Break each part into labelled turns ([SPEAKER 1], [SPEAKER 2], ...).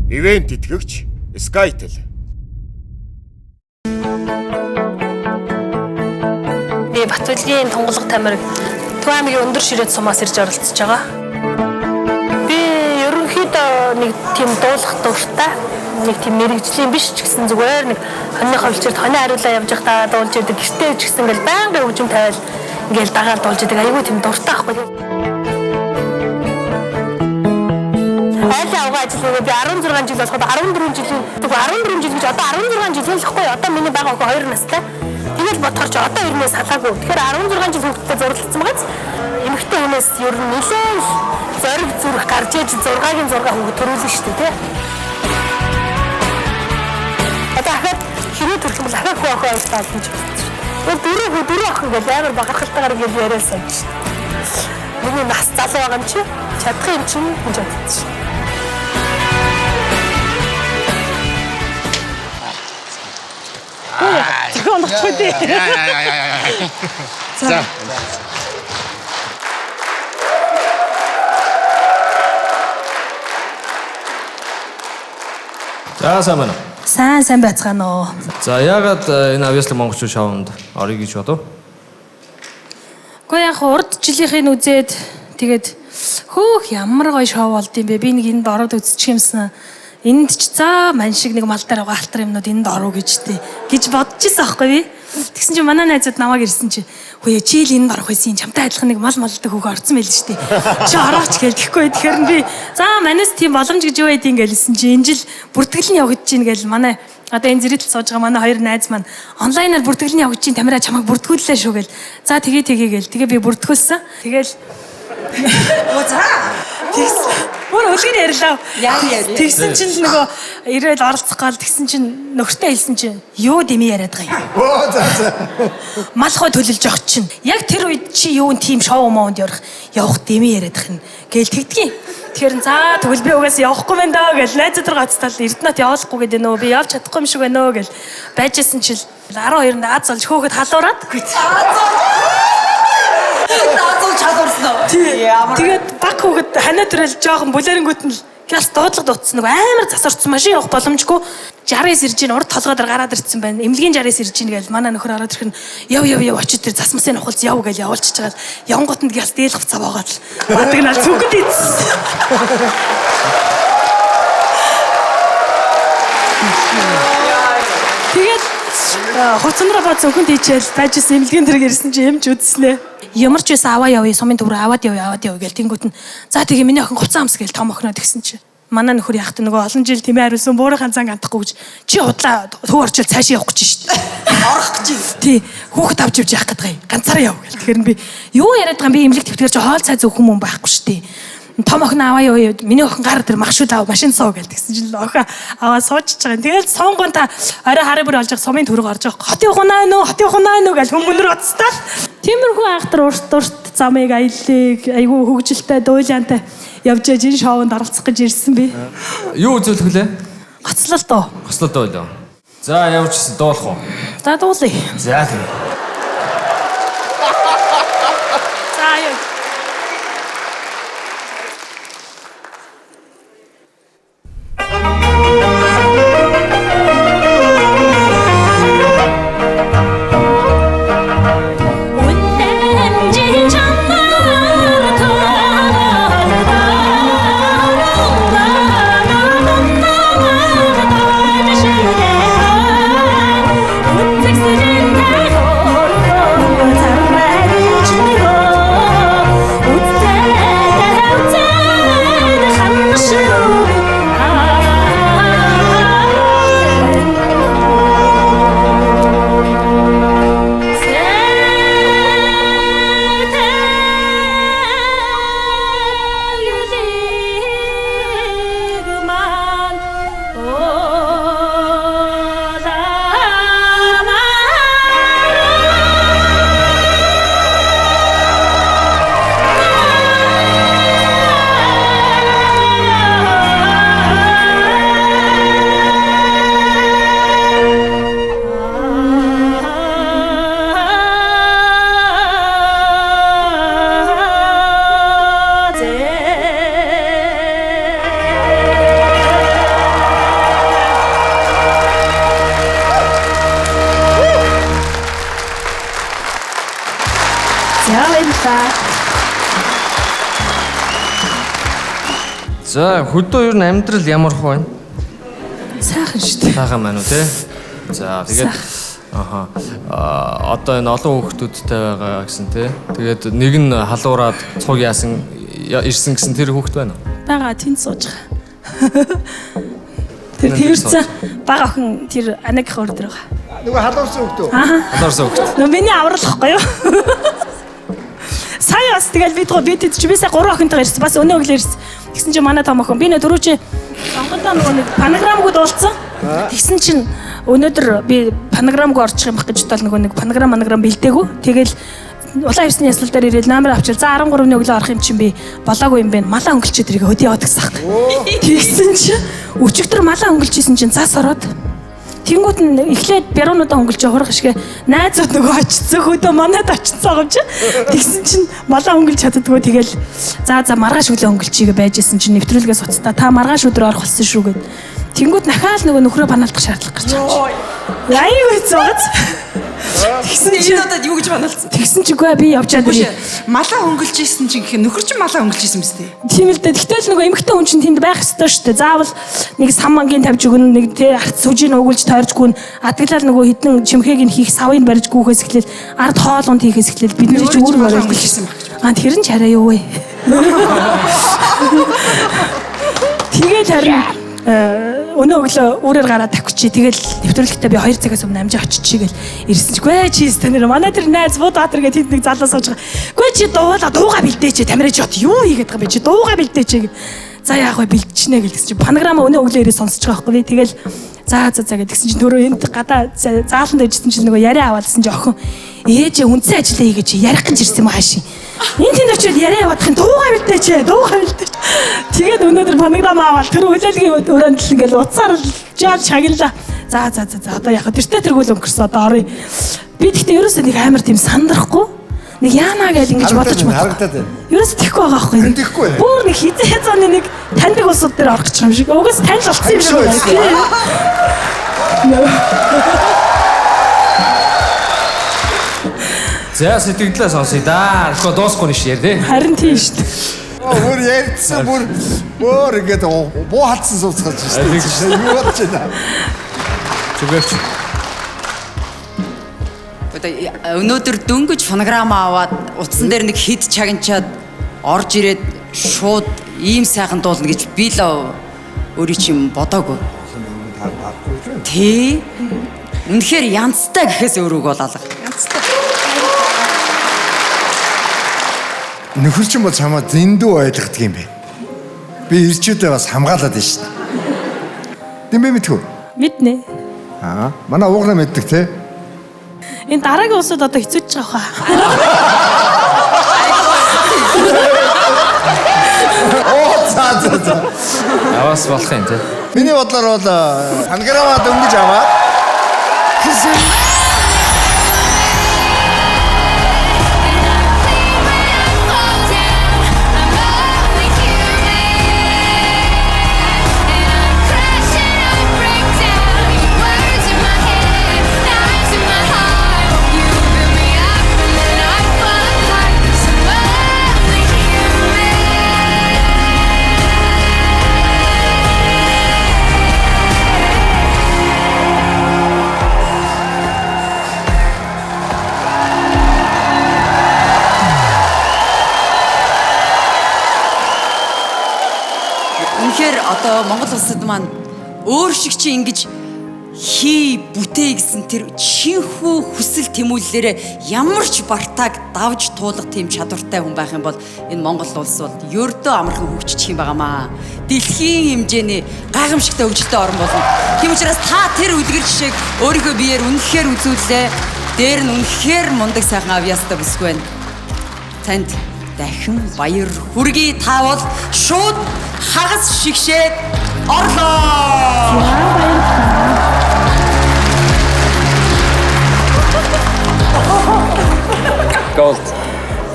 [SPEAKER 1] Ивент итгэгч Skytel.
[SPEAKER 2] Би Батболгийн тунгалаг тамираг Төв аймгийн өндөр ширээд сумаас ирж оролцож байгаа. Би ерөнхийдөө нэг тийм дуулах дуртай, нэг тийм мэрэгжлийн биш ч гэсэн зүгээр нэг хоньны ховлчирд хоньны хариулаа явж байхдаа дуулж идэг, гэртээ ч гэсэн ингээл байнга хөгжим тавиал ингээл дагаад дуулж идэг. Айгүй тийм дуртай ахгүй. Айлын авгаа ажиллагаа би 16 жил болоход 14 жилийн 14 жил гэж одоо 16 жил хэлэхгүй. Одоо миний байгаа охин 2 настай. Тэгэл бодохоор ч одоо ирнээс салаагүй. Тэгэхээр 16 жил хүүхдтэй зурлалцсан байгаач. Эмэгтэй хүнээс ер нь нэлээд зориг зүрх гарч иж 6-гийн 6 хүүхд төрүүлнэ шүү дээ, тий. Одоо ахад хэрэг төрөх юм бол ахад хөө охин ойлтаа гэж байна. Тэгэл дөрөв охин гэж амар бахархалтайгаар гэж яриасан чи. Миний нас залуу байгаа юм чи чадах юм чинь гэж бодчих. Зохион багчгүй дээ. За.
[SPEAKER 3] За сайн байна.
[SPEAKER 2] Сайн байцгаана уу.
[SPEAKER 3] За яагаад энэ авьяаслаг монголчууд шоунд орё гэж бодов?
[SPEAKER 2] Гэхдээ яг урд жилийнхээ үзээд тэгээд хөөх ямар гоё шоу болд юм бэ? Би нэг энд ороод үзчих юмсан. Энд ч за мань шиг нэг мал дээр байгаа алтар юмнууд энд ороо гэж бодож ирсэн аахгүй би. Тэгсэн чинь манай найзууд намайг ирсэн чи хөөе чи л энд орох байсан чамтай адилхан нэг мал малдаг хөөх орсон байл шүү дээ. Чи орооч гээл тэгэхгүй тэгэхээр би за манайс тийм боломж гэж юу байдیں гэлсэн чи энэ жил бүртгэл нь явагдаж гин гээл манай одоо энэ зэрэгтэл сууж байгаа манай хоёр найз маань онлайнаар бүртгэл нь явагдаж гин тамираа чамайг бүртгүүллээ шүү гээл. За тэгээ гээл. Тэгээ би бүртгүүлсэн. Тэгээл оо за Мөр үлгэр ярьлаа. Тэгсэн чинь нөгөө ирээд оролцох гал тэгсэн чинь нөхөртэй хэлсэн чинь юу дэмий яриад байгаа юм.
[SPEAKER 4] Оо за.
[SPEAKER 2] Малхой төлөлж явах чинь. Яг тэр үед чи юу н тим шоу моонд явах дэмий яриад байх нь гээл тэгдгийн. Тэгэхээр за тэгвэл би угаас явахгүй байна даа гэж найзууд руу гацтал Эрдэнэт явуулахгүй гэдэг нөө би явж чадахгүй юм шиг байна нөө гэж байжсэн чил 12-нд Аз олж хөөхөд халуураад. Тэгээд баг хүүхэд ханаа төрөл жоохон булерингүүд нь гяс дуудлага дуутсан нөгөө амар засарцсан машин явах боломжгүй 60-аас ирж ийн урд толгой дээр гараад ирсэн байна. Эмнэлгийн 60-аас ирж ийн гэж манай нөхөр ороод ирэх нь яв очиж тэр засмасын ухалц яв гэж явуулчихж байгаа. Явгоотнд гяс дээл хувцаа боогаад л бадаг нал зүгд ийдсэн. Тэгээд хуцандраа бод зөвхөн тийчээл байжсэн эмнэлгийн дэрэг ирсэн чи эмч үдснэ. Ямар ч байсан аваа явъя, сумын төв рүү аваад явъя гэл тэнгуут нь за тэгээ миний охин хуцаа амс гэл том охиноо тэгсэн чи. Манай нөхөр яхад нөгөө олон жил тэмээ хариулсан буурахын цанг андахгүй гэж чи худлаа төв орчил цаашаа явах гэж шүү дээ. Орох гэж. Тий. Хүүхэд авч явж яах гэдэг юм. Ганцаараа яв гэл. Тэгэхээр би юу яриад байгаа юм би эмнэлэг твтгэр чи хоол цай зөв хүмүүс байхгүй шүү дээ. Том охин аваа явъя. Миний охин гар дээр махшууд аваа машин суу гэл тэгсэн чинь охин аваа суучж байгаа. Тэгэл сонгон та орой хараа бүр олж сумын төрөг орж байгаа. Хот явахнаа нөө гэл хүмүүнэр уцтал. Тиймэрхүү айхтар урт замыг аяллыг айгүй хөгжилтэй дуйлаантай явж энэ шоунд оролцох гэж ирсэн би.
[SPEAKER 3] Юу үзүүлэх вүлээ?
[SPEAKER 2] Гоцлол доо.
[SPEAKER 3] Гоцлол доо лөө. За явуулчихсан дуулах уу?
[SPEAKER 2] За дуулъя.
[SPEAKER 3] За тийм.
[SPEAKER 2] За яа.
[SPEAKER 3] За хөдөө ер нь амьдрал ямар хөө байна?
[SPEAKER 2] Сайхан шүү дээ.
[SPEAKER 3] Сайхан байна уу те? За тэгээд одоо энэ олон хүүхдүүдтэй байгаа гэсэн те. Тэгээд нэг нь халуураад цуг яасан ирсэн гэсэн тэр хүүхд байна уу?
[SPEAKER 2] Бага тэнд сууж байгаа. Тэр тэрсэн бага охин тэр анагийнхаа өрдөр байгаа.
[SPEAKER 4] Нөгөө халуурсан хүүхдөө.
[SPEAKER 3] Халуурсан хүүхд.
[SPEAKER 2] Нөө миний авралахгүй юу? Сая бас тэгэл бид чи бисаа 3 охинтойгоо ирсэн. Бас өнөө өглөө ирсэн. Тэгсэн чинь манай том охин би нэ дөрөв чи сонгондоо нөгөө нэг панограмгууд уулцсан. Тэгсэн чинь өнөөдөр би панограмгүй орчих юм бах гэж бодоод нөгөө нэг панограм бэлдээгүй. Тэгэл улаан хевсний яслал дээр ирээд номер авчир. За 13-ны өглөө орох юм чинь би болоогүй юм байна. Малаа өнгөлчөөд тэрийг хөдөө яваад гэсэн хэрэг. Тэгсэн чинь өчигдөр малаа өнгөлжсэн чинь зас ороод тэнгууд нь эхлээд бяруунуудаа өнгөлж хурах шигэ найзууд нөгөө очицсан хөдөө манад очицсан байгаа юм чи. Тэгсэн чинь малаа өнгөлж чаддгүй тэгэл за маргааш өглөө өнгөлчихийгээ байжсэн чинь нэвтрүүлгээс уцтаа та маргааш өдөр орох болсон шүү гэд. Тэнгууд нахаал нөгөө нөхрөө банаалдах шаардлага гарч байгаа юм. Яагаад зооц? Тэгсэн чинь
[SPEAKER 5] надад юу гэж банаалцсан?
[SPEAKER 2] Тэгсэн чи үгүй би явж чадвар.
[SPEAKER 5] Малаа өнгөлж ийсэн чинь гэх нөхөр чинь малаа өнгөлж ийсэн мэт.
[SPEAKER 2] Тийм л дээ. Гэтэл нөгөө эмэгтэй хүн чинь тэнд байх ёстой шүү дээ. Заавал нэг самангийн тавьж өгнө, нэг тэ арт сүжийг өгүүлж тойрж гүн, адаглал нөгөө хідэн чимхээг нь хийх савыг барьж гүүхээс эхлээл ард хоолунд хийхээс эхлээл бид нар ч өөр барьж
[SPEAKER 5] ийсэн баг.
[SPEAKER 2] Тэр нь ч арай юу вэ? Тэгээд харин өнөө өглөө өөрөөр гараад тавьчих. Тэгэл нэвтрүүлэгтээ би 2 цагаас өмнө амжаа очиж гэл ирсэн чи гүй чи станер манай тэр найз Будбаатар гэдэг тэнд нэг залуу сууж байгаа. Гүй чи дууга бэлдээч тамираж жот юу хийгээд байгаа бэ чи дууга бэлдээч гэл. За яах вэ бэлдчихнэ гэл гэсэн чи панограма өнөө өглөө ирээ сонсож байгаа байхгүй би тэгэл за гэдгсэн чи төрөө энд гадаа зааланд дэжсэн чи нөгөө яриа аваалсан чи охин ээжээ үнцэн ажиллаа хийгээ чи ярих гэж ирсэн юм хаашийн. Энд тэнд очиод яриа яваадах нь дууга бэлдээч. Тэгээд өнөөдөр панограма аваад тэр хүлээлгийн өрөөнд л ингээл уцаар жаад шагналаа. За одоо яхаа тэртээ тэргүүл өнгөрсөн одоо орё. Би тэгтээ ерөөсөө нэг амар тийм сандрахгүй. Нэг яанаа гэж ингэж бодож
[SPEAKER 4] харагдаад байна.
[SPEAKER 2] Ерөөс тэхгүй байгаа байхгүй.
[SPEAKER 4] Тэхгүй.
[SPEAKER 2] Бүр нэг хизээ зооны нэг таньдаг улсууд дээр орох гэж юм шиг. Угаас танил болцсон юм шиг байна.
[SPEAKER 3] За сэтгэлдээ сонсъё да. Тэгэхгүй дуусахгүй нь шүү дээ.
[SPEAKER 2] Харин тийм шүү дээ.
[SPEAKER 4] Бүр ярьсан бүр ингээд буу хатсан сууцгаж шүү дээ. Юу бодож байна?
[SPEAKER 3] Зүгээрч.
[SPEAKER 5] Өнөөдөр дөнгөж фонограма аваад утсан дээр нэг хит чагнчаад орж ирээд шууд ийм сайхан дуулна гэж би л өөрийн чинь бодоогүй. Тий. Үнэхээр янзтай гэхээс өөр үг бол алга. Янзтай.
[SPEAKER 4] Нөхөр чинь бол чамаа зэндүү ойлгодог юм бэ. Би ирчүүдээ бас хамгаалаад байна шүү дээ. Дэмбэ мэдхүү?
[SPEAKER 2] Мэднэ.
[SPEAKER 4] Манай уугнаа мэддэг те.
[SPEAKER 2] Энэ дараагийн улсууд одоо хэцүүж байгаа хаа.
[SPEAKER 4] За.
[SPEAKER 3] Аваас болох юм те.
[SPEAKER 4] Миний бодлоор бол панограма дөнгөж аваад
[SPEAKER 5] одоо Монгол улсад маань өөр шиг чи ингэж бүтээ гэсэн тэр чинхүү хүсэл тэмүүллээрээ ямар ч бартааг давж туулах тийм чадвартай хүн байх юм бол энэ Монгол улс бол ердөө амархан хөгжих юм байнамаа. Дэлхийн хэмжээний гайхамшигтай хөгжилтэй орн болно. Тийм учраас та тэр үлгэр жишээг өөрийнхөө биеэр үнэхээр үзүүлээ. Дээр нь үнэхээр мундаг сайхан авьяастай бүсгүй байна. Танд дахин баяр хүргэе. Та бол шууд хагас шигшээд орлоо.
[SPEAKER 3] Голд.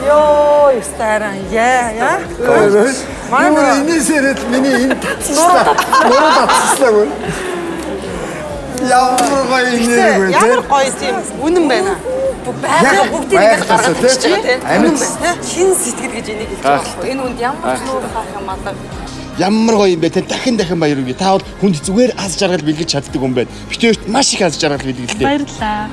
[SPEAKER 6] Йоо, старан яа.
[SPEAKER 4] Манай энэсэрэд миний энэ татсан. Нуруу татсан. Ямар гоё нэр вэ?
[SPEAKER 6] Ямар гоё тийм үнэн байна.
[SPEAKER 5] Байгаль бүгдийг ингэж гаргаж
[SPEAKER 4] тийм.
[SPEAKER 5] бичиж байгаа тийм.
[SPEAKER 4] Амьд.
[SPEAKER 6] Чин сэтгэл гэж энийг хэлж байгаа байхгүй. Энэ үнд ямар ч нүүр хаах юм алга.
[SPEAKER 1] Ямар гоё юм бэ те. Дахин баяр үгүй. Та бол хүнд зүгээр аз жаргал бэлгэж чаддаг юм байна. Битээрт маш их аз жаргал бэлгэлтэй.
[SPEAKER 2] Баярлалаа.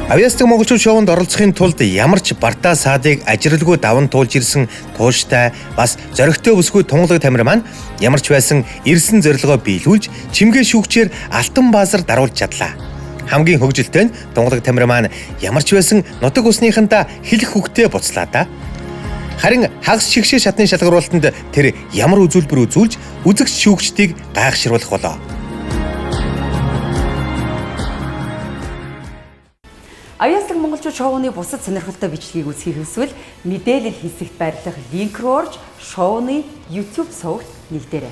[SPEAKER 7] Авьяасдаг монголчууд шоунд оролцохын тулд ямар ч бартаа саадыг ажирлгүй даван туулж ирсэн тууштай бас зоригтой бүсгүй тунгалаг тамир маань ямар ч байсан ирсэн зорилгоо биелүүлж чимгээ шүүгчээр алтан баазар даруулж чадлаа. Хамгийн хөгжилтэй нь тунгалаг тамир маань ямар ч байсан нутаг усныхантаа хэлэх хөвгтэй буцлаа да. Харин хагас шигшээ шатны шалгаруулалтанд тэр ямар үзүүлбэр үзүүлж үзэгч шүүгчдийг гайхшруулах болоо.
[SPEAKER 5] Авьяасдаг монголчууд шоуны бусад сонирхолтой бичлэгийг үзхийг хүсвэл мэдээлэл хэсэгт байрлах линк руу орж шоуны YouTube сувагт нэгдээрэй.